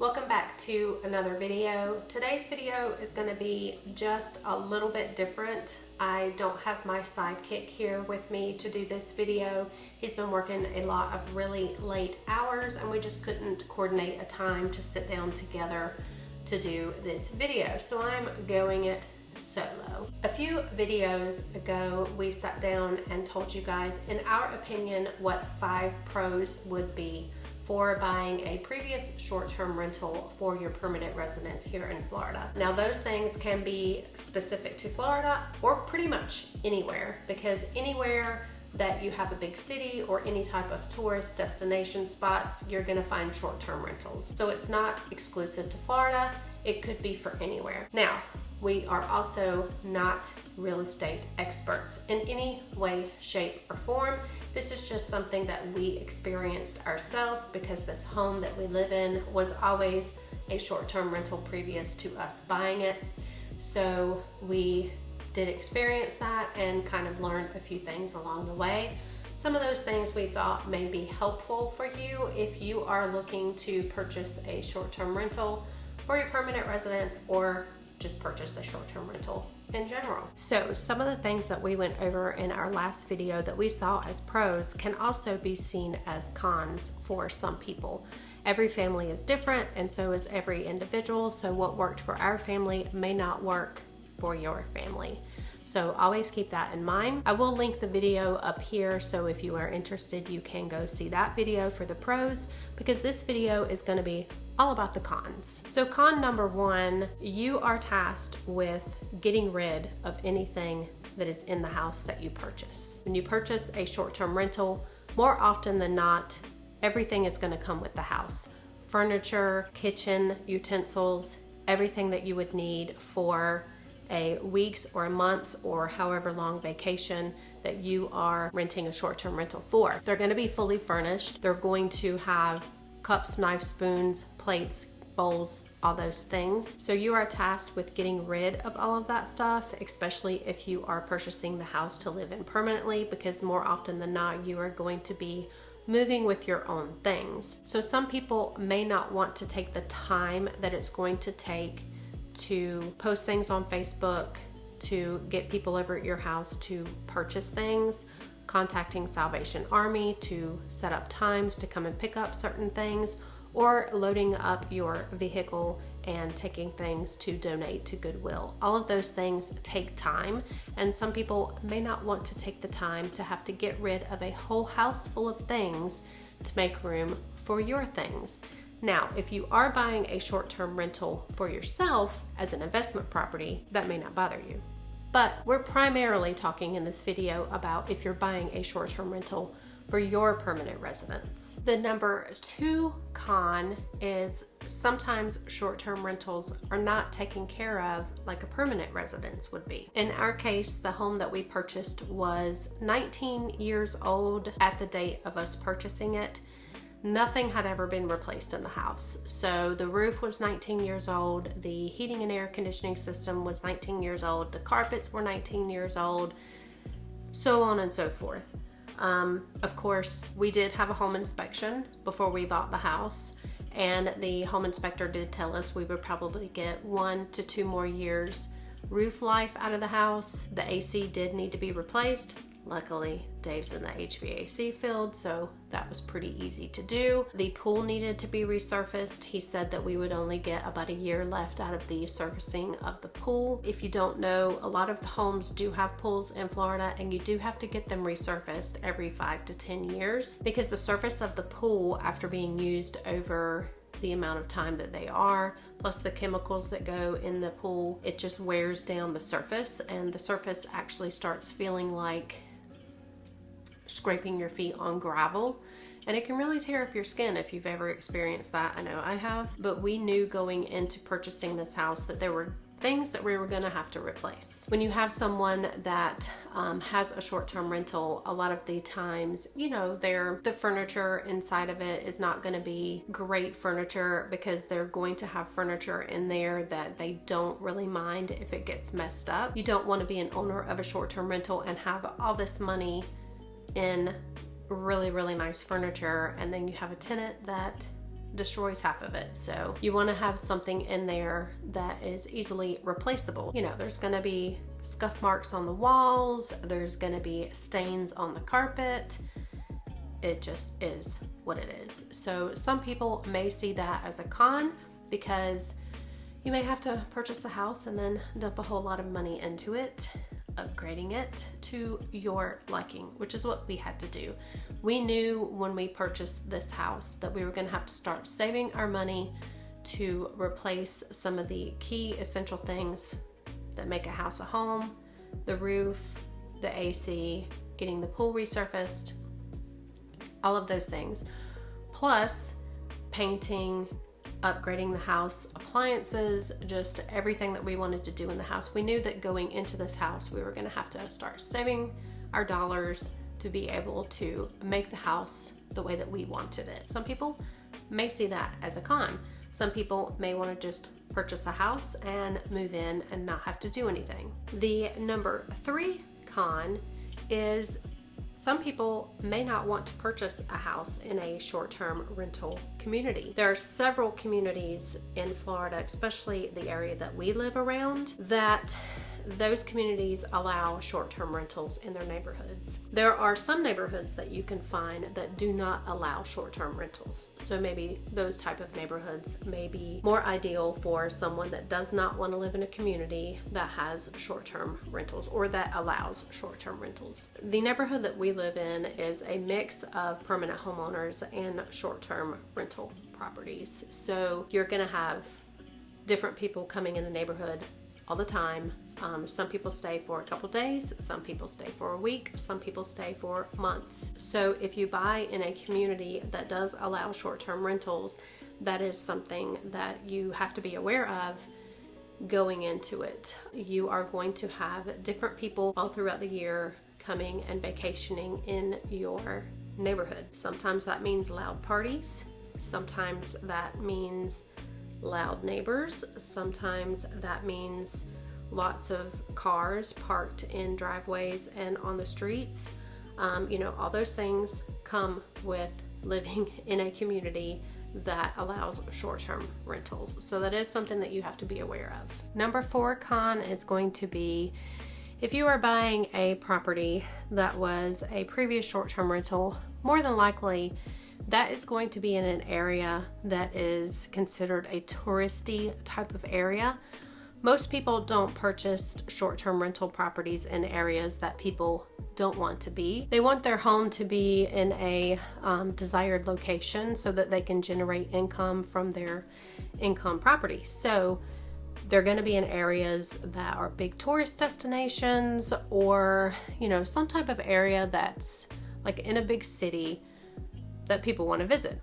Welcome back to another video. Today's video is going to be just a little bit different. I don't have my sidekick here with me to do this video. He's been working a lot of really late hours and we just couldn't coordinate a time to sit down together to do this video. So I'm going it solo. A few videos ago, we sat down and told you guys, in our opinion, what 5 pros would be for buying a previous short-term rental for your permanent residence here in Florida. Now those things can be specific to Florida or pretty much anywhere, because anywhere that you have a big city or any type of tourist destination spots, you're gonna find short-term rentals. So it's not exclusive to Florida, it could be for anywhere. Now, we are also not real estate experts in any way, shape, or form. This is just something that we experienced ourselves because this home that we live in was always a short-term rental previous to us buying it. So we did experience that and kind of learned a few things along the way. Some of those things we thought may be helpful for you if you are looking to purchase a short-term rental for your permanent residence or just purchase a short-term rental in general. So some of the things that we went over in our last video that we saw as pros can also be seen as cons for some people. Every family is different and so is every individual. So what worked for our family may not work for your family. So always keep that in mind. I will link the video up here, so if you are interested, you can go see that video for the pros, because this video is going to be all about the cons. So con number 1, you are tasked with getting rid of anything that is in the house that you purchase. When you purchase a short-term rental, more often than not, everything is going to come with the house. Furniture, kitchen, utensils, everything that you would need for a week's or a month's or however long vacation that you are renting a short-term rental for. They're going to be fully furnished. They're going to have cups, knives, spoons, plates, bowls, all those things. So you are tasked with getting rid of all of that stuff, especially if you are purchasing the house to live in permanently, because more often than not, you are going to be moving with your own things. So some people may not want to take the time that it's going to take to post things on Facebook, to get people over at your house to purchase things, contacting Salvation Army to set up times to come and pick up certain things, or loading up your vehicle and taking things to donate to Goodwill. All of those things take time, and some people may not want to take the time to have to get rid of a whole house full of things to make room for your things. Now, if you are buying a short-term rental for yourself as an investment property, that may not bother you. But we're primarily talking in this video about if you're buying a short-term rental for your permanent residence. The number 2 con is sometimes short-term rentals are not taken care of like a permanent residence would be. In our case, the home that we purchased was 19 years old at the date of us purchasing it. Nothing had ever been replaced in the house. So the roof was 19 years old, the heating and air conditioning system was 19 years old, the carpets were 19 years old, so on and so forth. Of course, we did have a home inspection before we bought the house, and the home inspector did tell us we would probably get 1 to 2 more years roof life out of the house. The AC did need to be replaced. Luckily, Dave's in the HVAC field, so that was pretty easy to do. The pool needed to be resurfaced. He said that we would only get about a year left out of the surfacing of the pool. If you don't know, a lot of the homes do have pools in Florida, and you do have to get them resurfaced every 5 to 10 years, because the surface of the pool, after being used over the amount of time that they are, plus the chemicals that go in the pool, it just wears down the surface, and the surface actually starts feeling like scraping your feet on gravel, and it can really tear up your skin if you've ever experienced that. I know I have. But we knew going into purchasing this house that there were things that we were going to have to replace. When you have someone that has a short-term rental, a lot of the times, you know, the furniture inside of it is not going to be great furniture, because they're going to have furniture in there that they don't really mind if it gets messed up. You don't want to be an owner of a short-term rental and have all this money in really, really nice furniture, and then you have a tenant that destroys half of it. So you want to have something in there that is easily replaceable. You know, there's going to be scuff marks on the walls, there's going to be stains on the carpet. It just is what it is. So some people may see that as a con, because you may have to purchase a house and then dump a whole lot of money into it, upgrading it to your liking, which is what we had to do. We knew when we purchased this house that we were going to have to start saving our money to replace some of the key essential things that make a house a home: the roof, the AC, getting the pool resurfaced, all of those things, plus painting, upgrading the house, appliances, just everything that we wanted to do in the house. We knew that going into this house, we were going to have to start saving our dollars to be able to make the house the way that we wanted it. Some people may see that as a con. Some people may want to just purchase a house and move in and not have to do anything. The number 3 con is some people may not want to purchase a house in a short-term rental community. There are several communities in Florida, especially the area that we live around, that those communities allow short-term rentals in their neighborhoods. There are some neighborhoods that you can find that do not allow short-term rentals. So maybe those type of neighborhoods may be more ideal for someone that does not want to live in a community that has short-term rentals or that allows short-term rentals. The neighborhood that we live in is a mix of permanent homeowners and short-term rental properties. So you're going to have different people coming in the neighborhood all the time. Some people stay for a couple days, some people stay for a week, some people stay for months. So if you buy in a community that does allow short-term rentals, that is something that you have to be aware of going into it. You are going to have different people all throughout the year coming and vacationing in your neighborhood. Sometimes that means loud parties, sometimes that means loud neighbors, sometimes that means lots of cars parked in driveways and on the streets. You know, all those things come with living in a community that allows short-term rentals. So that is something that you have to be aware of. Number 4 con is going to be if you are buying a property that was a previous short-term rental, more than likely that is going to be in an area that is considered a touristy type of area. Most people don't purchase short-term rental properties in areas that people don't want to be. They want their home to be in a desired location so that they can generate income from their income property. So they're going to be in areas that are big tourist destinations, or, you know, some type of area that's like in a big city that people want to visit.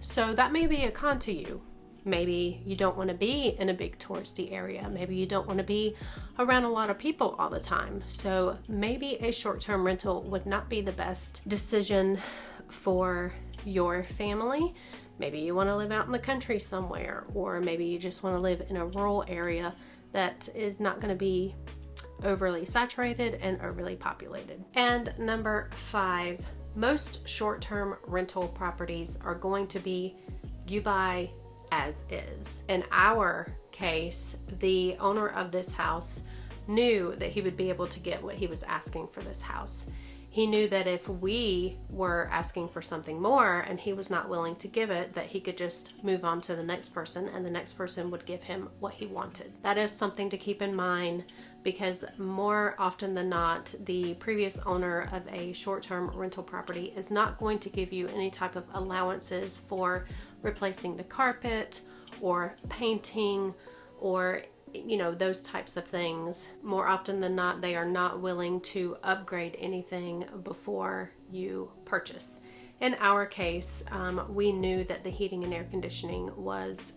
So that may be a con to you. Maybe you don't want to be in a big touristy area. Maybe you don't want to be around a lot of people all the time. So maybe a short-term rental would not be the best decision for your family. Maybe you want to live out in the country somewhere, or maybe you just want to live in a rural area that is not going to be overly saturated and overly populated. And number 5, most short-term rental properties are going to be you buy as is. In our case, the owner of this house knew that he would be able to get what he was asking for this house. He knew that if we were asking for something more and he was not willing to give it, that he could just move on to the next person and the next person would give him what he wanted. That is something to keep in mind, because more often than not, the previous owner of a short-term rental property is not going to give you any type of allowances for replacing the carpet or painting or, you know, those types of things. More often than not, they are not willing to upgrade anything before you purchase. In our case, we knew that the heating and air conditioning was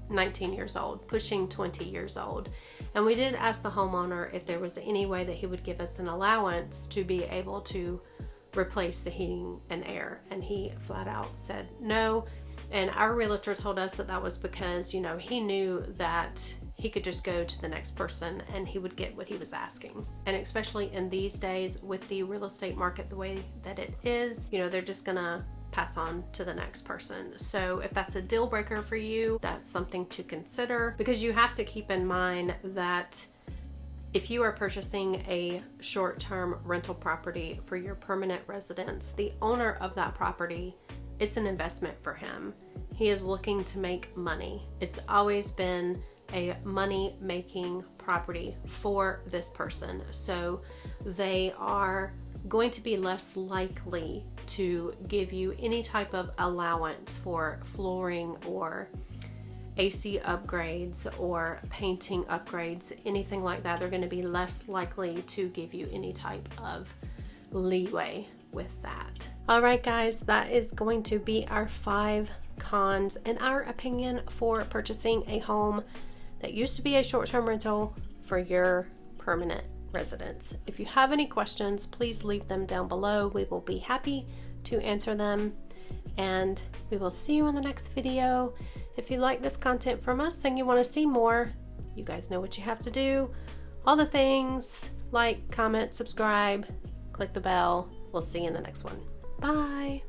19 years old, pushing 20 years old. And we did ask the homeowner if there was any way that he would give us an allowance to be able to replace the heating and air. And he flat out said no. And our realtor told us that that was because, you know, he knew that he could just go to the next person and he would get what he was asking. And especially in these days with the real estate market the way that it is, you know, they're just gonna pass on to the next person. So if that's a deal breaker for you, that's something to consider, because you have to keep in mind that if you are purchasing a short-term rental property for your permanent residence, the owner of that property, it's an investment for him. He is looking to make money. It's always been a money-making property for this person. So they are going to be less likely to give you any type of allowance for flooring or AC upgrades or painting upgrades, anything like that. They're going to be less likely to give you any type of leeway with that. All right, guys, that is going to be our 5 cons, in our opinion, for purchasing a home that used to be a short-term rental for your permanent residence. If you have any questions, please leave them down below. We will be happy to answer them, and we will see you in the next video. If you like this content from us and you want to see more, you guys know what you have to do. All the things: like, comment, subscribe, click the bell. We'll see you in the next one. Bye.